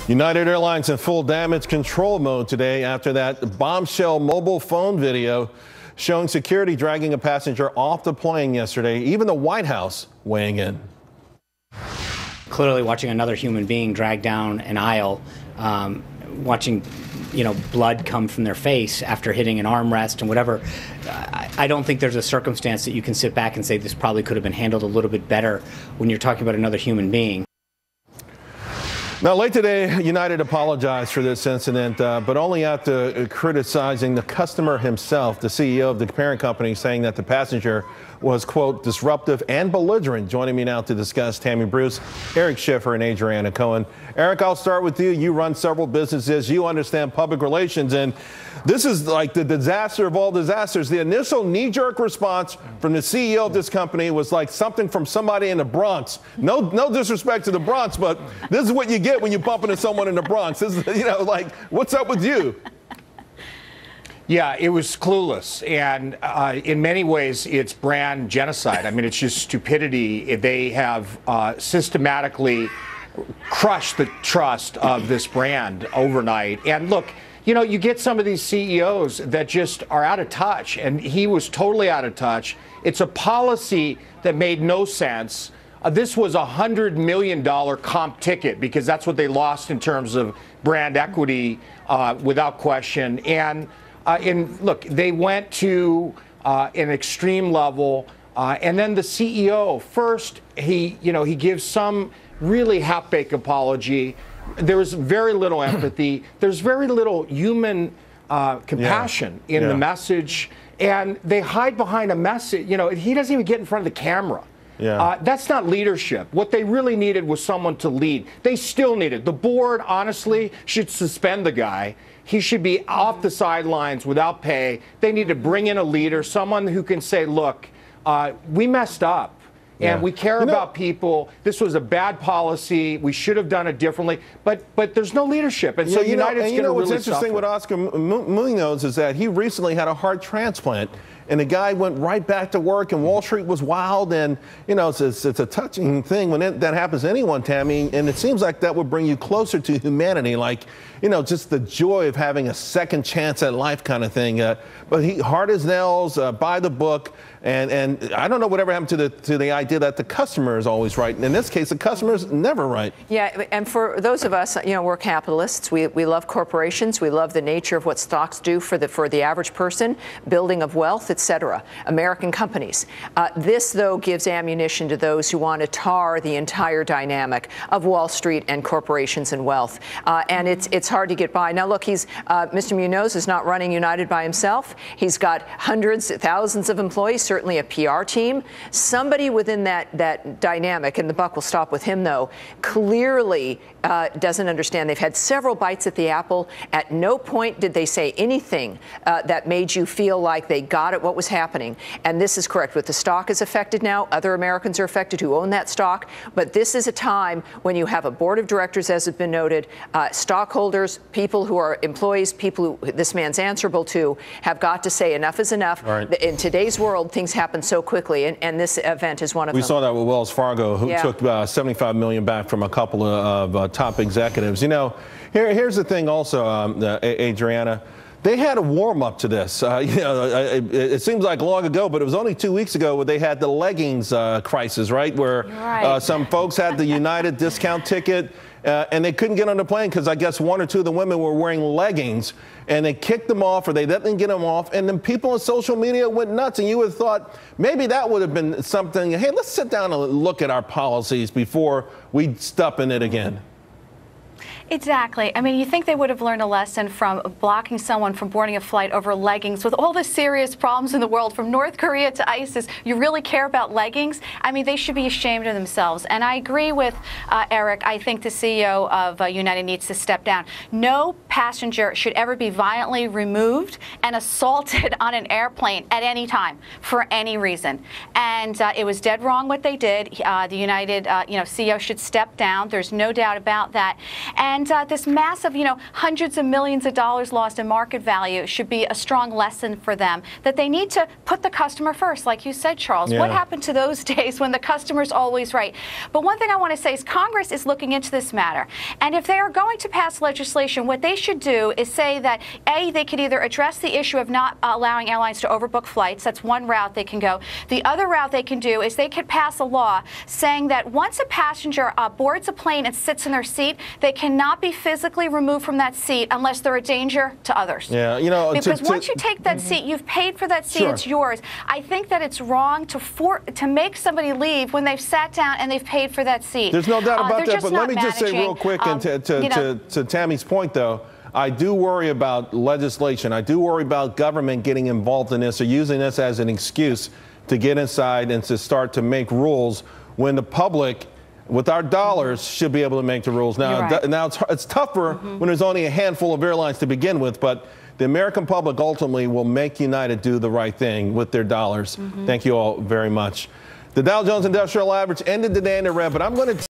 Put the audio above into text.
United Airlines in full damage control mode today after that bombshell mobile phone video showing security dragging a passenger off the plane yesterday. Even the White House weighing in. Clearly watching another human being drag down an aisle, watching blood come from their face after hitting an armrest and whatever. I don't think there's a circumstance that you can sit back and say this probably could have been handled a little bit better when you're talking about another human being. Now, late today, United apologized for this incident, but only after criticizing the customer himself, the CEO of the parent company, saying that the passenger was, quote, disruptive and belligerent. Joining me now to discuss, Tammy Bruce, Eric Schiffer, and Adriana Cohen. Eric, I'll start with you. You run several businesses. You understand public relations, and this is like the disaster of all disasters. The initial knee-jerk response from the CEO of this company was like something from somebody in the Bronx. No disrespect to the Bronx, but this is what you get when you bump into someone in the Bronx. This is, like, what's up with you? Yeah, it was clueless, and in many ways, it's brand genocide. I mean, it's just stupidity. They have systematically crushed the trust of this brand overnight. And look, you get some of these CEOs that just are out of touch, and he was totally out of touch. It's a policy that made no sense. This was a $100 million comp ticket because that's what they lost in terms of brand equity, without question. And look, they went to an extreme level, and then the CEO first, he gives some really half-baked apology. There was very little empathy. There's very little human compassion in the message, and they hide behind a message. He doesn't even get in front of the camera. Yeah. That's not leadership. What they really needed was someone to lead. They still needed. The board, honestly, should suspend the guy. He should be off the sidelines without pay. They need to bring in a leader, someone who can say, look, we messed up. And we care about people. This was a bad policy. We should have done it differently. But there's no leadership. And so United's going to really what's interesting with Oscar Munoz is that he recently had a heart transplant. And the guy went right back to work, and Wall Street was wild. And, it's a touching thing when that happens to anyone, Tammy. And it seems like that would bring you closer to humanity, like, just the joy of having a second chance at life kind of thing. But he hard as nails, by the book. And I don't know whatever happened to the idea that the customer is always right. And in this case, the customer is never right. Yeah, and for those of us, we're capitalists. We love corporations. We love the nature of what stocks do for the average person, building of wealth, etc. American companies. This, though, gives ammunition to those who want to tar the entire dynamic of Wall Street and corporations and wealth. And it's hard to get by. Now, look, Mr. Munoz is not running United by himself. He's got hundreds, thousands of employees, certainly a PR team. Somebody within that dynamic, and the buck will stop with him, though, clearly doesn't understand. They've had several bites at the apple. At no point did they say anything that made you feel like they got at what was happening. And this is correct. With the stock is affected now, other Americans are affected who own that stock. But this is a time when you have a board of directors, as has been noted, stockholders, people who are employees, people who this man's answerable to, have got to say enough is enough. Right. In today's world, things happen so quickly, and this event is one of them. We saw that with Wells Fargo, who took $75 million back from a couple of top executives. Here's the thing also, Adriana. They had a warm-up to this. It seems like long ago, but it was only 2 weeks ago where they had the leggings crisis, right? Where some folks had the United discount ticket, and they couldn't get on the plane because I guess one or two of the women were wearing leggings, and they kicked them off, or they didn't get them off, and then people on social media went nuts, and you would have thought maybe that would have been something, hey, let's sit down and look at our policies before we step in it again. Exactly. I mean, you think they would have learned a lesson from blocking someone from boarding a flight over leggings with all the serious problems in the world, from North Korea to ISIS. You really care about leggings? I mean, they should be ashamed of themselves. And I agree with Eric. I think the CEO of United needs to step down. No passenger should ever be violently removed and assaulted on an airplane at any time for any reason. And it was dead wrong what they did. The United CEO should step down. There's no doubt about that. And this massive, hundreds of millions of dollars lost in market value should be a strong lesson for them that they need to put the customer first, like you said, Charles. Yeah. What happened to those days when the customer's always right? But one thing I want to say is Congress is looking into this matter. And if they are going to pass legislation, what they should do is say that, A, they could either address the issue of not allowing airlines to overbook flights. That's one route they can go. The other route they can do is they could pass a law saying that once a passenger boards a plane and sits in their seat, they cannot be physically removed from that seat unless they're a danger to others. Yeah, because once you take that seat, you've paid for that seat. Sure. It's yours. I think that it's wrong to make somebody leave when they've sat down and they've paid for that seat. There's no doubt about that, just but let not me just say real quick, and to Tammy's point, though, I do worry about legislation. I do worry about government getting involved in this or using this as an excuse to get inside and to start to make rules when the public, with our dollars, should be able to make the rules. Now, right. now it's tougher when there's only a handful of airlines to begin with, but the American public ultimately will make United do the right thing with their dollars. Thank you all very much. The Dow Jones Industrial Average ended the day in the red, but I'm going to